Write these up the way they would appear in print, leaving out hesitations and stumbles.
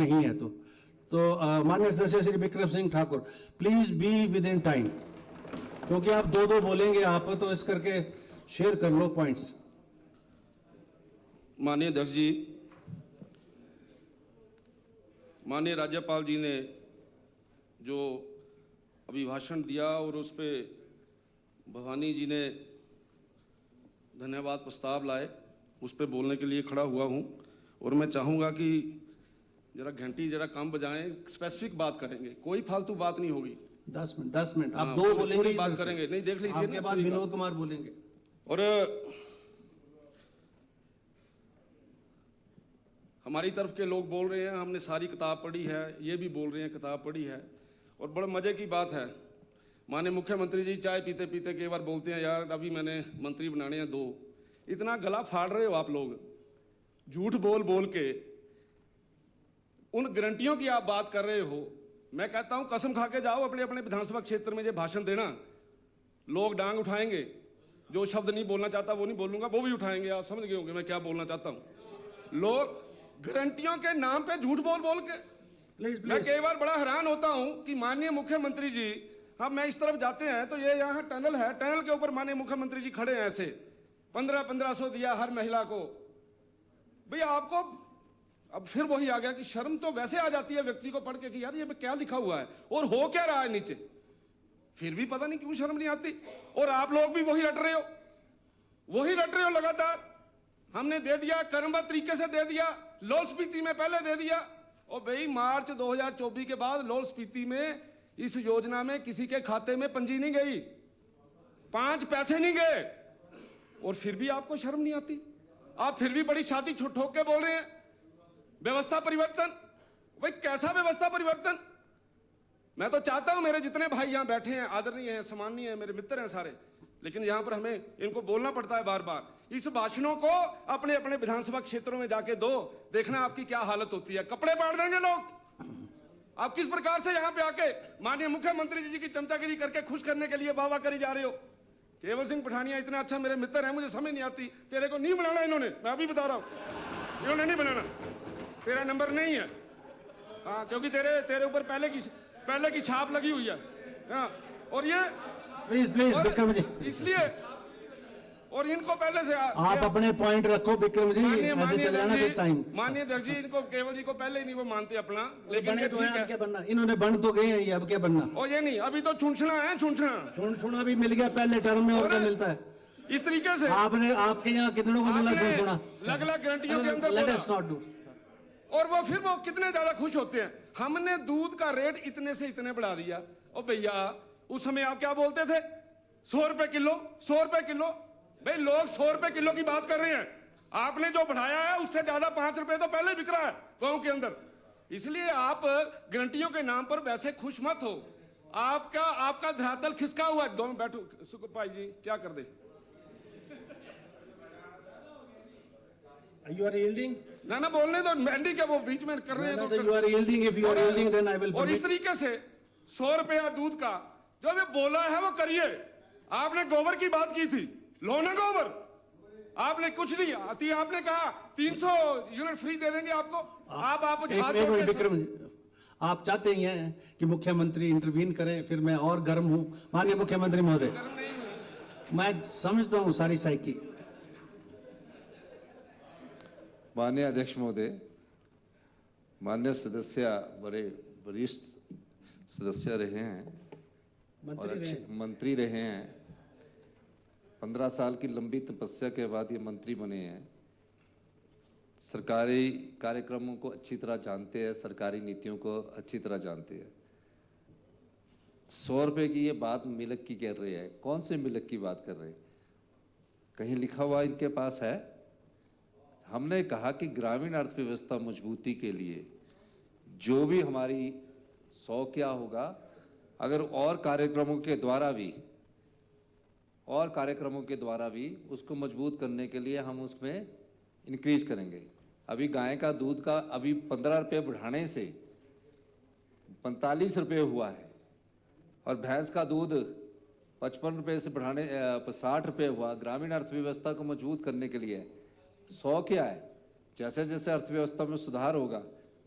नहीं है तो माननीय सदस्य Shri Vikram Singh Thakur, please be with in time, क्योंकि आप दो दो बोलेंगे आप, तो इस करके शेयर कर लो पॉइंट्स। माननीय अध्यक्ष जी, माननीय राज्यपाल जी ने जो अभिभाषण दिया और उस पे भवानी जी ने धन्यवाद प्रस्ताव लाए, उस पे बोलने के लिए खड़ा हुआ हूं। और मैं चाहूंगा कि जरा घंटी जरा कम बजाएं, स्पेसिफिक बात करेंगे, कोई फालतू बात नहीं होगी। 10 मिनट आप दो बोलेंगे, बात करेंगे, नहीं देख लीजिए, आपके बाद विनोद कुमार बोलेंगे। और हमारी तरफ के लोग बोल रहे हैं हमने सारी किताब पढ़ी है, ये भी बोल रहे हैं किताब पढ़ी है। और बड़े मजे की बात है, माननीय मुख्यमंत्री जी चाय पीते पीते कई बार बोलते हैं, यार अभी मैंने मंत्री बनाने हैं 2। इतना गला फाड़ रहे हो आप लोग, झूठ बोल बोल के उन गारंटियों की आप बात कर रहे हो। मैं कहता हूं कसम खा के जाओ अपने अपने विधानसभा क्षेत्र में, जो भाषण देना, लोग डांग उठाएंगे। जो शब्द नहीं बोलना चाहता वो नहीं बोलूंगा, वो भी उठाएंगे। आप समझ गए होंगे मैं क्या बोलना चाहता हूं। लोग गारंटियों के नाम पे झूठ बोल बोल के, मैं कई बार बड़ा हैरान होता हूं कि माननीय मुख्यमंत्री जी, हम मैं इस तरफ जाते हैं तो ये यहाँ टनल है, टनल के ऊपर माननीय मुख्यमंत्री जी खड़े हैं ऐसे, 1500 दिया हर महिला को। भैया आपको अब फिर वही आ गया कि शर्म तो वैसे आ जाती है व्यक्ति को पढ़ के कि यार ये क्या लिखा हुआ है और हो क्या रहा है नीचे, फिर भी पता नहीं क्यों शर्म नहीं आती। और आप लोग भी वही रट रहे हो लगातार। हमने दे दिया, क्रमबद्ध तरीके से दे दिया, लाहौल स्पीति में पहले दे दिया। और भाई मार्च 2024 के बाद लाहौल स्पीति में इस योजना में किसी के खाते में पंजी नहीं गई, 5 पैसे नहीं गए, और फिर भी आपको शर्म नहीं आती। आप फिर भी बड़ी छाती ठोक के बोल रहे हैं व्यवस्था परिवर्तन। भाई कैसा व्यवस्था परिवर्तन? मैं तो चाहता हूं मेरे जितने भाई यहां बैठे हैं, आदरणीय हैं, सम्माननीय हैं, मेरे मित्र हैं सारे, लेकिन यहां पर हमें इनको बोलना पड़ता है बार बार। इस भाषणों को अपने अपने विधानसभा क्षेत्रों में जाके दो, देखना आपकी क्या हालत होती है। कपड़े पाड़ देंगे लोग। आप किस प्रकार से यहां पे आके माननीय मुख्यमंत्री जी की चमचागिरी करके खुश करने के लिए वाहवाही करी जा रहे हो। केवल सिंह पठानिया इतना अच्छा मेरे मित्र है, मुझे समझ नहीं आती। तेरे को नहीं बनाना इन्होंने, मैं अभी बता रहा हूं, इन्होंने नहीं बनाना, तेरा नंबर नहीं है। हाँ, क्योंकि तेरे ऊपर पहले की छाप लगी हुई है। हाँ, और ये प्लीज विक्रम जी, इसलिए, और इनको पहले से आप अपने पॉइंट रखो विक्रम जी, ऐसे चले जाना फिर टाइम। माननीय अध्यक्ष जी, इनको केवल जी को पहले ही नहीं वो मानते अपना, लेकिन ये ठीक है। क्या बनना, इन्होंने बन तो गए हैं, ये अब क्या बनना। और ये नहीं, अभी तो छुनछुना भी मिल गया पहले टर्म में, और क्या मिलता है इस तरीके से। आपके यहाँ कितनों को मिला छुनछुना, अलग-अलग गारंटियों के अंदर लेट अस नॉट डू। और वो कितने ज्यादा खुश होते हैं। हमने दूध का रेट इतने से इतने बढ़ा दिया। और भैया उस समय आप क्या बोलते थे, 100 रुपए किलो, 100 रुपए किलो। भाई लोग 100 रुपए किलो की बात कर रहे हैं, आपने जो बढ़ाया है उससे ज्यादा 5 रुपए तो पहले बिक रहा है गांव के अंदर। इसलिए आप गारंटियों के नाम पर वैसे खुश मत हो। आपका धरातल खिसका हुआ है। दोनों बैठो, सुखो भाई जी क्या कर दे। You are yielding? ना बोलने दो, एंडी क्या वो बीच में कर रहे हैं तो you are yielding, if you are yielding then I will और इस तरीके से 100 रुपया दूध का जो भी बोला है वो करिए। आपने गोबर की बात की थी, लो ना गोबर, आपने कुछ नहीं आती। आपने कहा 300 यूनिट फ्री दे देंगे आपको। आप विक्रम जी, आप चाहते ही हैं कि मुख्यमंत्री इंटरवीन करें, फिर मैं और गर्म हूं। माननीय मुख्यमंत्री महोदय, मैं समझता हूं सारी साइकी। माननीय अध्यक्ष महोदय, माननीय सदस्य बड़े वरिष्ठ सदस्य रहे हैं और अच्छे मंत्री रहे हैं। 15 साल की लंबी तपस्या के बाद ये मंत्री बने हैं। सरकारी कार्यक्रमों को अच्छी तरह जानते हैं, सरकारी नीतियों को अच्छी तरह जानते हैं। 100 रुपए की ये बात मिल्क की कर रहे हैं, कौन से मिल्क की बात कर रहे हैं? कहीं लिखा हुआ इनके पास है? हमने कहा कि ग्रामीण अर्थव्यवस्था मजबूती के लिए जो भी हमारी 100 क्या होगा, अगर और कार्यक्रमों के द्वारा भी उसको मजबूत करने के लिए हम उसमें इंक्रीज करेंगे। अभी गाय का दूध का अभी 15 रुपये बढ़ाने से 45 रुपये हुआ है, और भैंस का दूध 55 रुपये से बढ़ाने 60 रुपये हुआ। ग्रामीण अर्थव्यवस्था को मजबूत करने के लिए 100 क्या है? जैसे जैसे अर्थव्यवस्था में सुधार होगा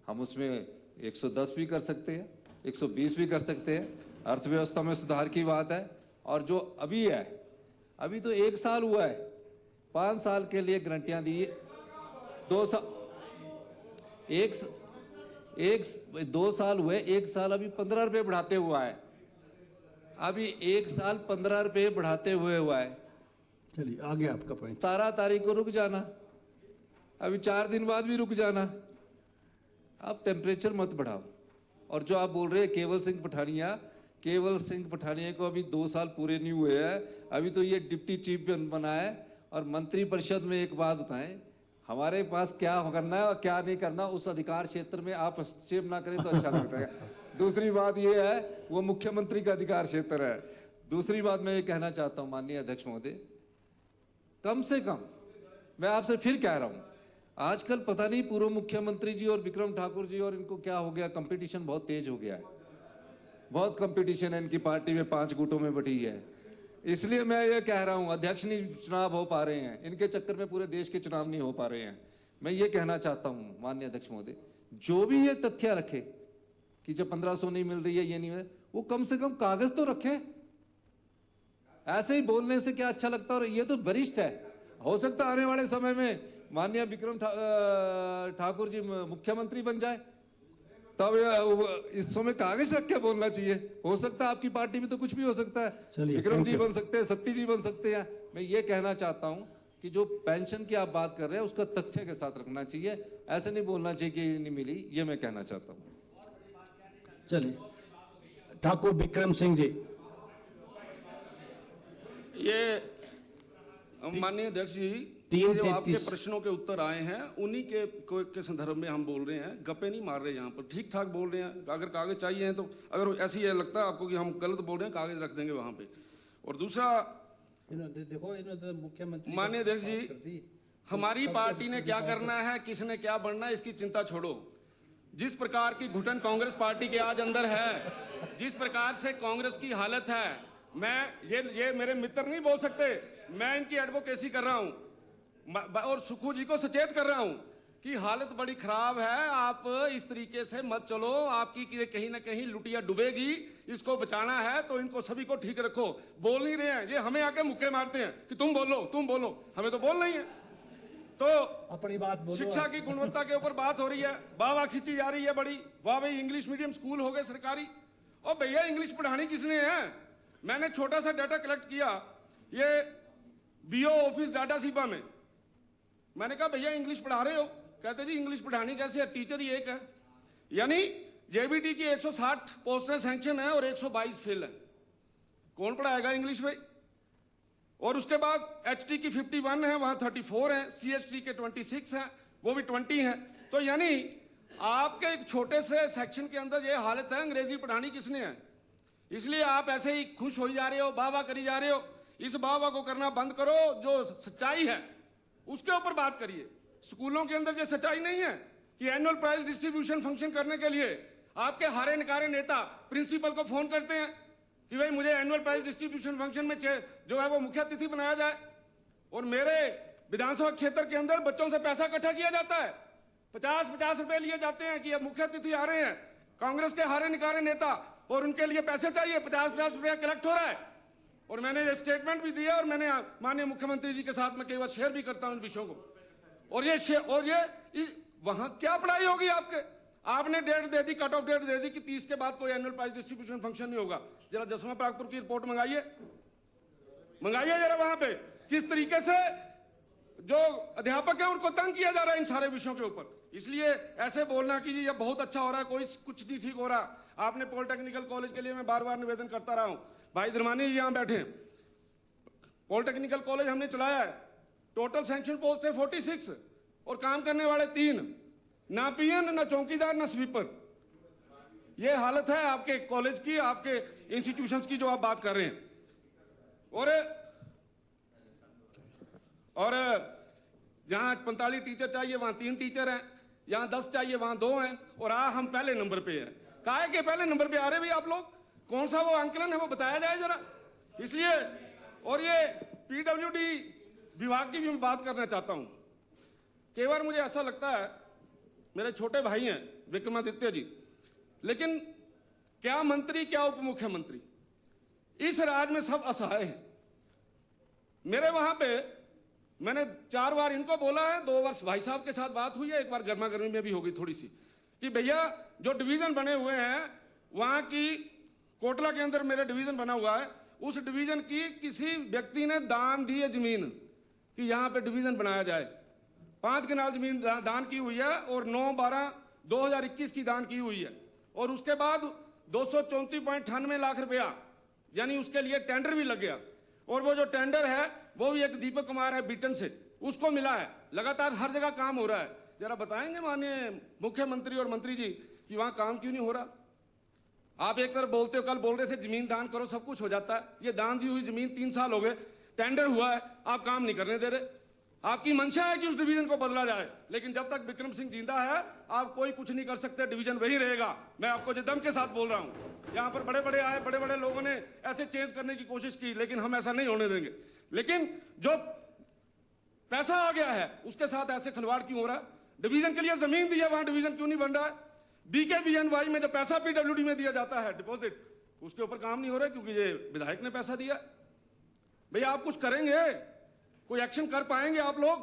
हम उसमें 110 भी कर सकते हैं, 120 भी कर सकते हैं। अर्थव्यवस्था में सुधार की बात है। और जो अभी है, अभी तो 1 साल हुआ है, 5 साल के लिए गारंटियां दी, 2 साल 2 साल हुए, 1 साल अभी 15 रुपए बढ़ाते हुआ है, अभी 1 साल 15 रुपए बढ़ाते हुए हुआ है। चलिए आगे आपका पॉइंट। 17 तारीख को रुक जाना, अभी 4 दिन बाद भी रुक जाना। आप टेम्परेचर मत बढ़ाओ। और जो आप बोल रहे हैं केवल सिंह पठानिया को अभी 2 साल पूरे नहीं हुए हैं, अभी तो ये डिप्टी चीफ बना है। और मंत्रिपरिषद में एक बात बताएं, हमारे पास क्या करना है और क्या नहीं करना, उस अधिकार क्षेत्र में आप हस्तक्षेप ना करें तो अच्छा लगता है। दूसरी बात ये है, वो मुख्यमंत्री का अधिकार क्षेत्र है। दूसरी बात मैं ये कहना चाहता हूं माननीय अध्यक्ष महोदय, कम से कम मैं आपसे फिर कह रहा हूं, आजकल पता नहीं पूर्व मुख्यमंत्री जी और विक्रम ठाकुर जी और इनको क्या हो गया, कंपटीशन बहुत तेज हो गया है, बहुत कंपटीशन है इनकी पार्टी में, 5 गुटों में बटी है। इसलिए मैं ये कह रहा हूं, अध्यक्ष नहीं चुनाव हो पा रहे हैं, इनके चक्कर में पूरे देश के चुनाव नहीं हो पा रहे हैं। मैं ये कहना चाहता हूं माननीय अध्यक्ष महोदय, जो भी ये तथ्य रखे कि जब 1500 नहीं मिल रही है, ये नहीं है, वो कम से कम कागज तो रखे। ऐसे ही बोलने से क्या अच्छा लगता है। और ये तो वरिष्ठ है, हो सकता है आने वाले समय में माननीय विक्रम ठाकुर जी मुख्यमंत्री बन जाए, तब इस समय कागज रख के बोलना चाहिए। हो सकता है आपकी पार्टी में तो कुछ भी हो सकता है, विक्रम जी बन सकते हैं, सत्ती जी बन सकते हैं। मैं ये कहना चाहता हूं कि जो पेंशन की आप बात कर रहे हैं उसका तथ्य के साथ रखना चाहिए, ऐसे नहीं बोलना चाहिए कि नहीं मिली। ये मैं कहना चाहता हूं। चलिए ठाकुर विक्रम सिंह जी। ये माननीय अध्यक्ष जी, तीन जो आपके 33 प्रश्नों के उत्तर आए हैं उन्हीं के संदर्भ में हम बोल रहे हैं, गप्पे नहीं मार रहे यहाँ पर, ठीक ठाक बोल रहे हैं। अगर कागज चाहिए हैं तो, अगर ऐसी ये लगता है आपको कि हम गलत बोल रहे हैं, कागज रख देंगे वहां पे। और दूसरा, देखो इन्होंने मुख्यमंत्री माननीय अध्यक्ष जी, हमारी पार्टी ने क्या करना है, किसने क्या बनना है, इसकी चिंता छोड़ो। जिस प्रकार की घुटन कांग्रेस पार्टी के आज अंदर है, जिस प्रकार से कांग्रेस की हालत है, मैं ये मेरे मित्र नहीं बोल सकते, मैं इनकी एडवोकेसी कर रहा हूं और सुखू जी को सचेत कर रहा हूं कि हालत बड़ी खराब है। आप इस तरीके से मत चलो, आपकी कहीं ना कहीं लुटिया डूबेगी। इसको बचाना है तो इनको सभी को ठीक रखो। बोल नहीं रहे हैं, ये हमें आके मुक्के मारते हैं कि तुम बोलो, हमें तो बोल नहीं है। तो अपनी बात बोलो। शिक्षा की गुणवत्ता के ऊपर बात हो रही है, वाह खींची जा रही है बड़ी, वाह भाई इंग्लिश मीडियम स्कूल हो गए सरकारी। और भैया इंग्लिश पढ़ानी किसने है? मैंने छोटा सा डाटा कलेक्ट किया, ये बीओ ऑफिस डाटा सीपा में। मैंने कहा भैया इंग्लिश पढ़ा रहे हो? कहते जी इंग्लिश पढ़ानी कैसे है, टीचर ही एक है। यानी जेबीटी की 160 पोस्टें सैंक्शन है और 122 फेल है। कौन पढ़ाएगा इंग्लिश में? और उसके बाद एचटी की 51 है, वहां 34 है, सीएचटी के 26 है, वो भी 20 है। तो यानी आपके एक छोटे से सेक्शन के अंदर ये हालत है, अंग्रेजी पढ़ानी किसने है? इसलिए आप ऐसे ही खुश हो जा रहे हो, वाह करी जा रहे हो। इस वाह को करना बंद करो, जो सच्चाई है उसके ऊपर बात करिए। स्कूलों के अंदर ये सच्चाई नहीं है कि एनुअल प्राइज डिस्ट्रीब्यूशन फंक्शन करने के लिए आपके हारे निकारे नेता प्रिंसिपल को फोन करते हैं कि भाई मुझे एनुअल प्राइज डिस्ट्रीब्यूशन फंक्शन में जो है वो मुख्य अतिथि बनाया जाए। और मेरे विधानसभा क्षेत्र के अंदर बच्चों से पैसा इकट्ठा किया जाता है, 50-50 रुपए लिए जाते हैं कि अब मुख्य अतिथि आ रहे हैं, कांग्रेस के हारे निकारे नेता, और उनके लिए पैसे चाहिए, 50-50 रुपया कलेक्ट हो रहा है। और मैंने ये स्टेटमेंट भी दिया और मैंने माननीय मुख्यमंत्री जी के साथ में कई बार शेयर भी करता हूं इन विषयों को। और ये वहां क्या पढ़ाई होगी आपके? आपने डेट दे दी, कट ऑफ डेट दे दी कि 30 के बाद कोई एनुअल प्राइज डिस्ट्रीब्यूशन फंक्शन नहीं होगा। जरा जसवा परागपुर की रिपोर्ट मंगाइए जरा, वहां पे किस तरीके से जो अध्यापक है उनको तंग किया जा रहा है इन सारे विषयों के ऊपर। इसलिए ऐसे बोलना कि जी ये बहुत अच्छा हो रहा है, कोई कुछ नहीं ठीक हो रहा। आपने पॉलिटेक्निकल कॉलेज के लिए मैं बार बार निवेदन करता रहा हूं, भाई धर्मानी जी यहां बैठे हैं, पॉलिटेक्निकल कॉलेज हमने चलाया है, टोटल सैंक्शन पोस्ट है 46 और काम करने वाले 3, ना पीएन, ना चौकीदार, ना स्वीपर। ये हालत है आपके कॉलेज की, आपके इंस्टीट्यूशंस की जो आप बात कर रहे हैं। और जहां 45 टीचर चाहिए वहां 3 टीचर हैं, यहां 10 चाहिए वहां 2 हैं, और हम पहले नंबर पे हैं। काहे के पहले नंबर पे आ रहे भाई आप लोग? कौन सा वो आंकलन है वो बताया जाए जरा। इसलिए और ये पीडब्ल्यूडी विभाग की भी मैं बात करना चाहता हूं। कई बार मुझे ऐसा लगता है, मेरे छोटे भाई हैं विक्रमादित्य जी। लेकिन क्या मंत्री क्या उप मुख्यमंत्री, इस राज्य में सब असहाय हैं। मेरे वहां पे मैंने 4 बार इनको बोला है, 2 वर्ष भाई साहब के साथ बात हुई है, एक बार गर्मा गर्मी में भी होगी थोड़ी सी, कि भैया जो डिवीजन बने हुए हैं वहां की, कोटला के अंदर मेरे डिवीजन बना हुआ है, उस डिवीजन की किसी व्यक्ति ने दान दी है जमीन कि यहां पे डिवीजन बनाया जाए। 5 कनाल जमीन दान की हुई है और 9/12/2021 की दान की हुई है। और उसके बाद 234.98 लाख रुपया यानी उसके लिए टेंडर भी लग गया। और वो जो टेंडर है वो भी एक दीपक कुमार है बीटन से, उसको मिला है। लगातार हर जगह काम हो रहा है। जरा बताएंगे माननीय मुख्यमंत्री और मंत्री जी कि वहां काम क्यों नहीं हो रहा? आप एक तरफ बोलते हो, कल बोल रहे थे जमीन दान करो सब कुछ हो जाता है। ये दान दी हुई जमीन 3 साल हो गए, टेंडर हुआ है, आप काम नहीं करने दे रहे। आपकी मंशा है कि उस डिवीजन को बदला जाए, लेकिन जब तक विक्रम सिंह जिंदा है आप कोई कुछ नहीं कर सकते, डिवीजन वही रहेगा। मैं आपको जिद्दम के साथ बोल रहा हूं। यहां पर बड़े बड़े आए, बड़े बड़े लोगों ने ऐसे चेंज करने की कोशिश की, लेकिन हम ऐसा नहीं होने देंगे। लेकिन जो पैसा आ गया है उसके साथ ऐसे खिलवाड़ क्यों हो रहा है? डिवीजन के लिए जमीन दी है, वहां डिवीजन क्यों नहीं बन रहा है? BKBNY में जो पैसा PWD में दिया जाता है डिपॉजिट, उसके ऊपर काम नहीं हो रहा है क्योंकि ये विधायक ने पैसा दिया। भैया आप कुछ करेंगे, कोई एक्शन कर पाएंगे आप लोग?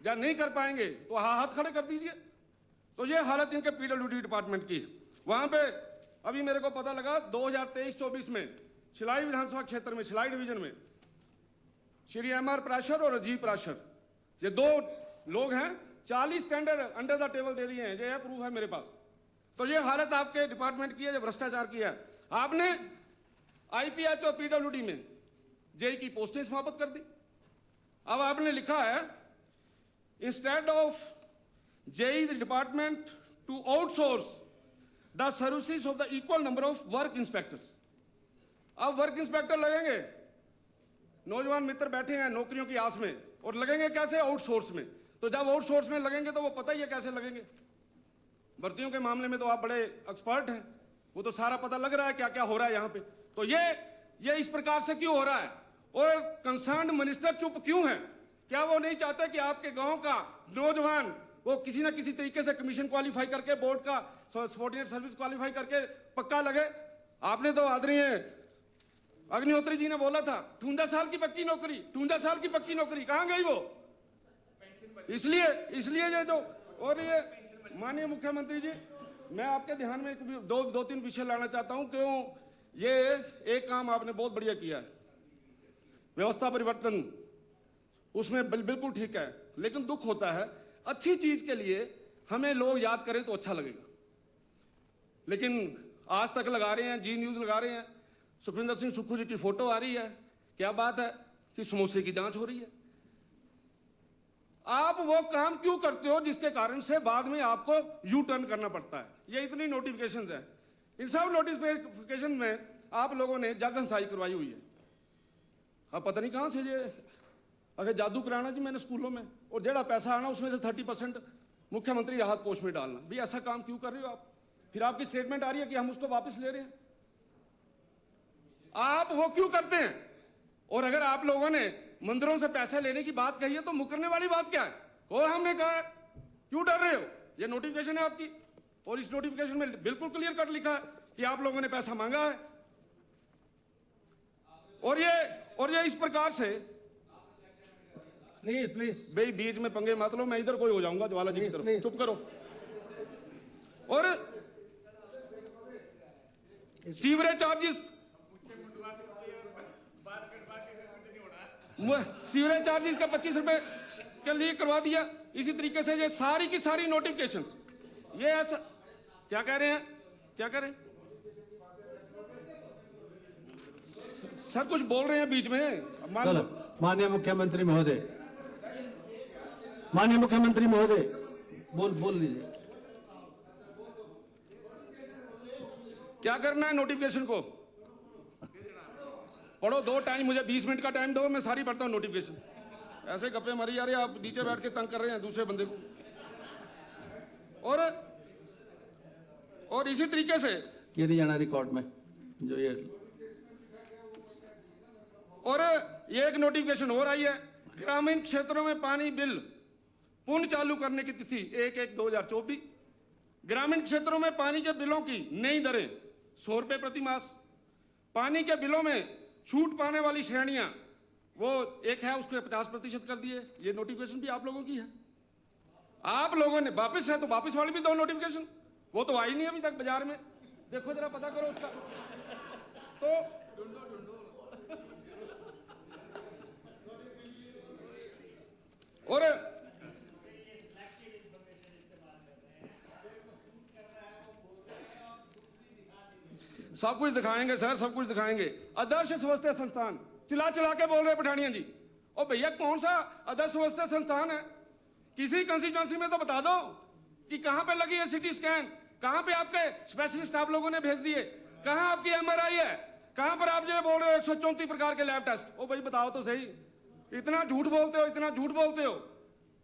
या नहीं कर पाएंगे तो हाथ खड़े कर दीजिए। तो ये हालत इनके PWD डिपार्टमेंट की है। वहां पे अभी मेरे को पता लगा 2023-24 में शिलाई विधानसभा क्षेत्र में, शिलाई डिवीजन में श्री MR प्राशर और अजीब प्राशर, ये 2 लोग हैं, 40 टेंडर अंडर द टेबल दे दिए हैं। ये प्रूफ है मेरे पास। तो ये हालत आपके डिपार्टमेंट की है, जो भ्रष्टाचार किया है आपने। IPH और PWD में JE की पोस्टें समाप्त कर दी। अब आपने लिखा है instead of JE the department to outsource the services of the equal number of work inspectors. अब वर्क इंस्पेक्टर लगेंगे, नौजवान मित्र बैठे हैं नौकरियों की आस में, और लगेंगे कैसे? आउटसोर्स में। तो जब आउटसोर्स में लगेंगे तो वो पता ही है कैसे लगेंगे। भर्तियों के मामले में तो आप बड़े एक्सपर्ट हैं, वो तो सारा पता लग रहा है क्या क्या हो रहा है यहाँ पे। तो ये इस प्रकार से क्यों हो रहा है? और कंसर्न मिनिस्टर चुप क्यों है? क्या वो नहीं चाहते कि आपके गांव का नौजवान वो किसी ना किसी तरीके से कमीशन क्वालिफाई करके, बोर्ड का सबऑर्डिनेट सर्विस क्वालिफाई करके पक्का लगे? आपने तो आदरणीय अग्निहोत्री जी ने बोला था 58 साल की पक्की नौकरी, 58 साल की पक्की नौकरी कहां गई वो? इसलिए ये जो, और ये माननीय मुख्यमंत्री जी, मैं आपके ध्यान में 2-3 विषय लाना चाहता हूं। क्यों? ये एक काम आपने बहुत बढ़िया किया है, व्यवस्था परिवर्तन, उसमें बिल्कुल ठीक है। लेकिन दुख होता है, अच्छी चीज के लिए हमें लोग याद करें तो अच्छा लगेगा, लेकिन आज तक लगा रहे हैं, जी न्यूज लगा रहे हैं, सुखविंदर सिंह सुक्खू जी की फोटो आ रही है, क्या बात है कि समोसे की जांच हो रही है। आप वो काम क्यों करते हो जिसके कारण से बाद में आपको यू टर्न करना पड़ता है? ये इतनी नोटिफिकेशंस हैं, इन सब नोटिफिकेशन में आप लोगों ने जग हंसाई करवाई हुई है। अब पता नहीं कहां से ये अगर जादू कराना जी मैंने स्कूलों में, और जेड़ा पैसा आना उसमें से 30% मुख्यमंत्री राहत कोष में डालना। भाई ऐसा काम क्यों कर रहे हो आप? फिर आपकी स्टेटमेंट आ रही है कि हम उसको वापस ले रहे हैं। आप वो क्यों करते हैं? और अगर आप लोगों ने मंदिरों से पैसा लेने की बात कही है तो मुकरने वाली बात क्या है? वो हमने कहा है, क्यों डर रहे हो? ये नोटिफिकेशन है आपकी, और इस नोटिफिकेशन में बिल्कुल क्लियर कट लिखा है कि आप लोगों ने पैसा मांगा है। और ये इस प्रकार से, प्लीज भाई बीच में पंगे मत लो, मैं इधर कोई हो जाऊंगा ज्वाला जी की तरफ, चुप करो। और सीवरेज चार्जेस, सीवरेज चार्जेस का 25 रुपए के लिए करवा दिया। इसी तरीके से ये सारी की सारी नोटिफिकेशंस, ये ऐसा क्या कह रहे हैं, क्या कह रहे हैं सर? कुछ बोल रहे हैं बीच में। माननीय मुख्यमंत्री महोदय, माननीय मुख्यमंत्री महोदय, बोल लीजिए। क्या करना है नोटिफिकेशन को? पढ़ो, 2 टाइम, मुझे 20 मिनट का टाइम दो, मैं सारी पढ़ता हूं नोटिफिकेशन। ऐसे गप्पे मारी जा रहे हैं आप, नीचे बैठ के तंग कर रहे हैं दूसरे बंदे को। और इसी तरीके से ये नहीं जाना रिकॉर्ड में जो ये, और ये एक नोटिफिकेशन और आई है, ग्रामीण क्षेत्रों में पानी बिल पुनः चालू करने की तिथि 1/1/2024। ग्रामीण क्षेत्रों में पानी के बिलों की नई दरें 100 रुपये प्रति मास। पानी के बिलों में छूट पाने वाली श्रेणियां वो एक है, उसको 50% कर दिए। ये नोटिफिकेशन भी आप लोगों की है। आप लोगों ने वापस है तो वापस वाली भी दो नोटिफिकेशन, वो तो आई नहीं अभी तक बाजार में, देखो जरा पता करो उसका। तो और सब कुछ दिखाएंगे सर, सब कुछ दिखाएंगे। आदर्श स्वास्थ्य संस्थान चिल्ला चिल्ला के बोल रहे पठानिया जी। ओ भैया कौन सा आदर्श स्वास्थ्य संस्थान है? किसी कंस्टिट्यूंसी में तो बता दो कि कहां पे लगी है सिटी स्कैन, कहां पे आपके स्पेशलिस्ट आप लोगों ने भेज दिए, कहां आपकी MRI है, कहां पर आप जो बोल रहे हो 134 प्रकार के लैब टेस्ट। ओ भाई बताओ तो सही, इतना झूठ बोलते हो, इतना झूठ बोलते हो,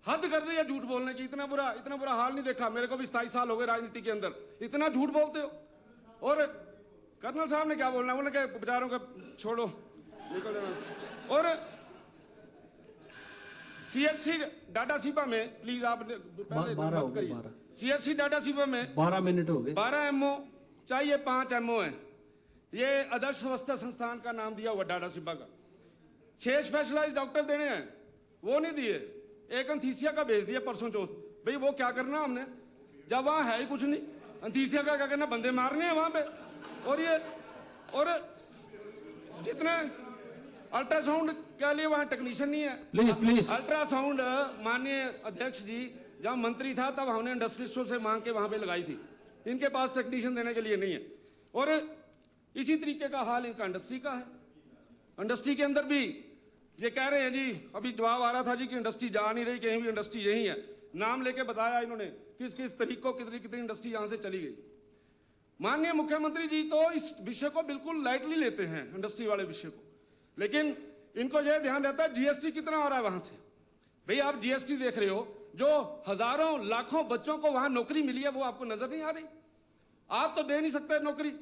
हद कर दी है झूठ बोलने की। इतना बुरा हाल नहीं देखा, मेरे को भी 27 साल हो गए राजनीति के अंदर, इतना झूठ बोलते हो। और कर्नल साहब ने क्या बोलना, उन्होंने कहा बेचारों का छोड़ो, निकल जाना। और CHC डाटा सीपा में प्लीज आप पहले मत करिए। CHC डाटा सीपा में 12 मिनट हो गए। 12 MO चाहिए, 5 MO है। ये आदर्श स्वास्थ्य संस्थान का नाम दिया हुआ डाटा सीपा का। 6 स्पेशलाइज्ड डॉक्टर देने हैं, वो नहीं दिए। एक अंथीसिया का भेज दिया परसों चौथ। भाई वो क्या करना हमने, जब वहां है ही कुछ नहीं। अंथीसिया का क्या करना, बंदे मारने हैं वहां पे। और ये और जितने अल्ट्रासाउंड के लिए वहां टेक्नीशियन नहीं है। प्लीज अल्ट्रासाउंड माननीय अध्यक्ष जी जब मंत्री था तब हमने इंडस्ट्रियलिस्टों से मांग के वहां पे लगाई थी, इनके पास टेक्नीशियन देने के लिए नहीं है। और इसी तरीके का हाल इनका इंडस्ट्री का है। इंडस्ट्री के अंदर भी ये कह रहे हैं जी, अभी जवाब आ रहा था जी कि इंडस्ट्री जा नहीं रही, कहीं भी इंडस्ट्री यही है। नाम लेके बताया इन्होंने किस किस तरीकों कितनी इंडस्ट्री यहां से चली गई। माननीय मुख्यमंत्री जी तो इस विषय को बिल्कुल लाइटली लेते हैं, इंडस्ट्री वाले विषय को, लेकिन इनको यह ध्यान रहता है GST कितना आ रहा है वहां से। भाई आप GST देख रहे हो, जो हजारों लाखों बच्चों को वहां नौकरी मिली है वो आपको नजर नहीं आ रही। आप तो दे नहीं सकते नौकरी,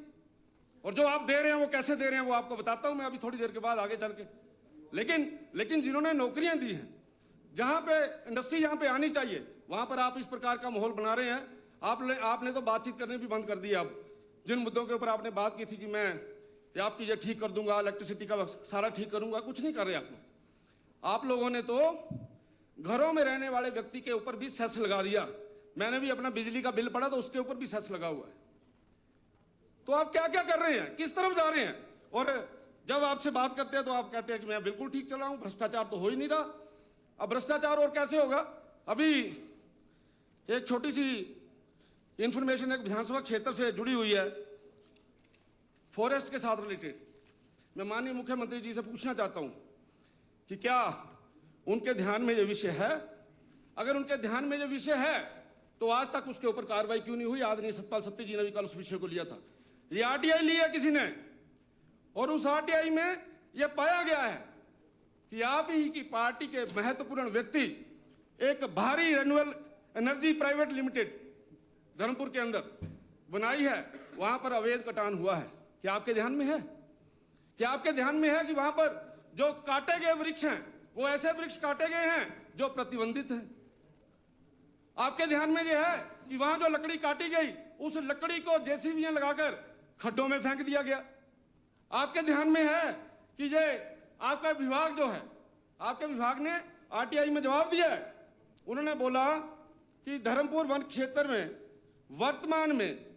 और जो आप दे रहे हैं वो कैसे दे रहे हैं वो आपको बताता हूं मैं अभी थोड़ी देर के बाद आगे चल के। लेकिन जिन्होंने नौकरियां दी हैं, जहां पे इंडस्ट्री जहां पे आनी चाहिए वहां पर आप इस प्रकार का माहौल बना रहे हैं। आपने तो बातचीत करनी भी बंद कर दी। अब जिन मुद्दों के ऊपर आपने बात की थी कि मैं आपकी ये ठीक कर दूंगा, इलेक्ट्रिसिटी का सारा ठीक करूंगा, कुछ नहीं कर रहे आप लोगों ने तो घरों में रहने वाले व्यक्ति के ऊपर भी सेस लगा दिया। मैंने भी अपना बिजली का बिल पढ़ा तो उसके ऊपर भी सेस लगा हुआ है। तो आप क्या क्या कर रहे हैं, किस तरफ जा रहे हैं? और जब आपसे बात करते हैं तो आप कहते हैं कि मैं बिल्कुल ठीक चला हूं, भ्रष्टाचार तो हो ही नहीं रहा। अब भ्रष्टाचार और कैसे होगा? अभी एक छोटी सी इंफॉर्मेशन एक विधानसभा क्षेत्र से जुड़ी हुई है, फॉरेस्ट के साथ रिलेटेड। मैं माननीय मुख्यमंत्री जी से पूछना चाहता हूं कि क्या उनके ध्यान में ये विषय है? अगर उनके ध्यान में ये विषय है तो आज तक उसके ऊपर कार्रवाई क्यों नहीं हुई? आदरणीय सतपाल सत्ती जी ने भी कल उस विषय को लिया था। ये RTI लिया किसी ने, और उस RTI में यह पाया गया है कि आप ही की पार्टी के महत्वपूर्ण व्यक्ति एक भारी renewable energy private limited Dharampur के अंदर बनाई है, वहां पर अवैध कटान हुआ है। क्या आपके ध्यान में है? क्या आपके ध्यान में है कि वहां पर जो काटे गए वृक्ष हैं वो ऐसे वृक्ष काटे गए हैं जो प्रतिबंधित हैं? आपके ध्यान में यह है कि वहां जो लकड़ी काटी गई उस लकड़ी को JCBs लगाकर खड्डों में फेंक दिया गया? आपके ध्यान में है कि ये आपका विभाग जो है, आपके विभाग ने RTI में जवाब दिया है। उन्होंने बोला कि धर्मपुर वन क्षेत्र में वर्तमान में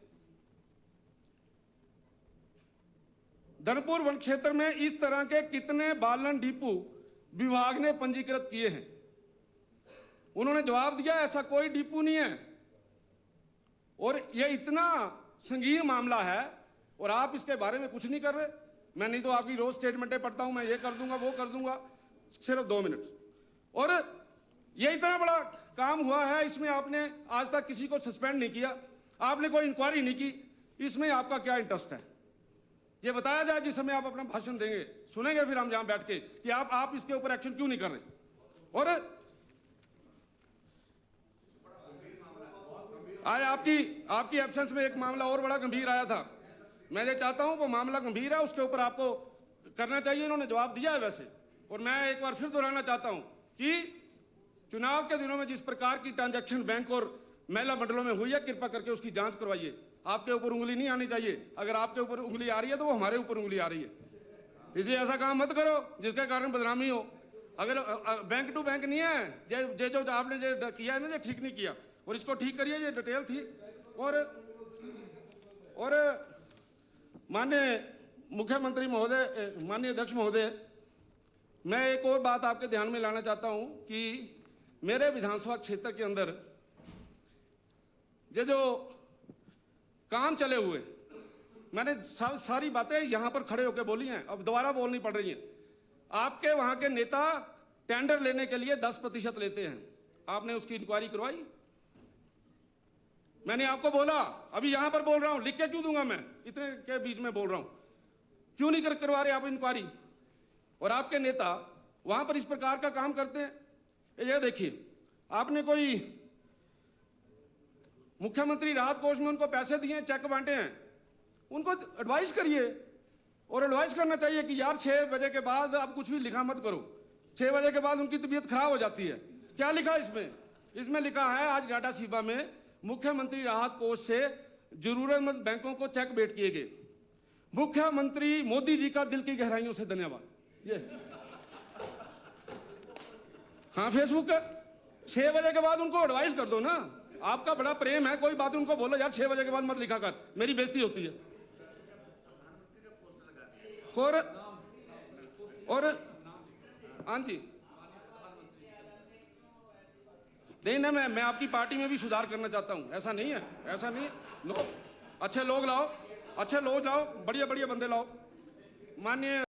धर्मपुर वन क्षेत्र में इस तरह के कितने बालन डिपो विभाग ने पंजीकृत किए हैं? उन्होंने जवाब दिया ऐसा कोई डिपो नहीं है। और यह इतना संगीन मामला है और आप इसके बारे में कुछ नहीं कर रहे। मैं नहीं तो आपकी रोज स्टेटमेंटें पढ़ता हूं, मैं ये कर दूंगा वो कर दूंगा, सिर्फ 2 मिनट। और ये इतना बड़ा काम हुआ है, इसमें आपने आज तक किसी को सस्पेंड नहीं किया, आपने कोई इंक्वायरी नहीं की। इसमें आपका क्या इंटरेस्ट है? ये बताया जाए जिस समय आप अपना भाषण देंगे, सुनेंगे फिर हम यहां बैठ के कि आप इसके ऊपर एक्शन क्यों नहीं कर रहे। और आज आपकी एब्सेंस में एक मामला और बड़ा गंभीर आया था। मैं ये चाहता हूं वो मामला गंभीर है, उसके ऊपर आपको करना चाहिए। इन्होंने जवाब दिया है वैसे, और मैं एक बार फिर दोहराना चाहता हूं कि चुनाव के दिनों में जिस प्रकार की ट्रांजैक्शन बैंक और महिला मंडलों में हुई है, कृपा करके उसकी जांच करवाइए। आपके ऊपर उंगली नहीं आनी चाहिए। अगर आपके ऊपर उंगली आ रही है तो वो हमारे ऊपर उंगली आ रही है। इसलिए ऐसा काम मत करो जिसके कारण बदनामी हो। अगर बैंक टू बैंक नहीं है, जो आपने जो किया है ना, जो ठीक नहीं किया, और इसको ठीक करिए, ये डिटेल थी। और माननीय मुख्यमंत्री महोदय, माननीय अध्यक्ष महोदय, मैं एक और बात आपके ध्यान में लाना चाहता हूं कि मेरे विधानसभा क्षेत्र के अंदर ये जो काम चले हुए, मैंने सारी बातें यहां पर खड़े होकर बोली हैं, अब दोबारा बोलनी पड़ रही हैं। आपके वहां के नेता टेंडर लेने के लिए 10% लेते हैं। आपने उसकी इंक्वायरी करवाई? मैंने आपको बोला, अभी यहां पर बोल रहा हूं, लिख के क्यों दूंगा मैं, इतने के बीच में बोल रहा हूं, क्यों नहीं करवा रहे आप इंक्वायरी? और आपके नेता वहां पर इस प्रकार का काम करते हैं। ये देखिए, आपने कोई मुख्यमंत्री राहत कोष में उनको पैसे दिए, चेक बांटे हैं, उनको एडवाइस करिए। और एडवाइस करना चाहिए कि यार 6 बजे के बाद आप कुछ भी लिखा मत करो। 6 बजे के बाद उनकी तबीयत खराब हो जाती है। क्या लिखा इसमें? इसमें लिखा है आज डाटा सीबा में मुख्यमंत्री राहत कोष से जरूरतमंद बैंकों को चेक भेंट किए गए। मुख्यमंत्री मोदी जी का दिल की गहराइयों से धन्यवाद। ये हाँ, फेसबुक का 6 बजे के बाद उनको एडवाइस कर दो ना। आपका बड़ा प्रेम है, कोई बात उनको बोलो यार 6 बजे के बाद मत लिखा कर, मेरी बेइज्जती होती है। और हाँ जी, नहीं ना, मैं आपकी पार्टी में भी सुधार करना चाहता हूं। ऐसा नहीं है, ऐसा नहीं है। नो, अच्छे लोग लाओ, बढ़िया बढ़िया बंदे लाओ। माननीय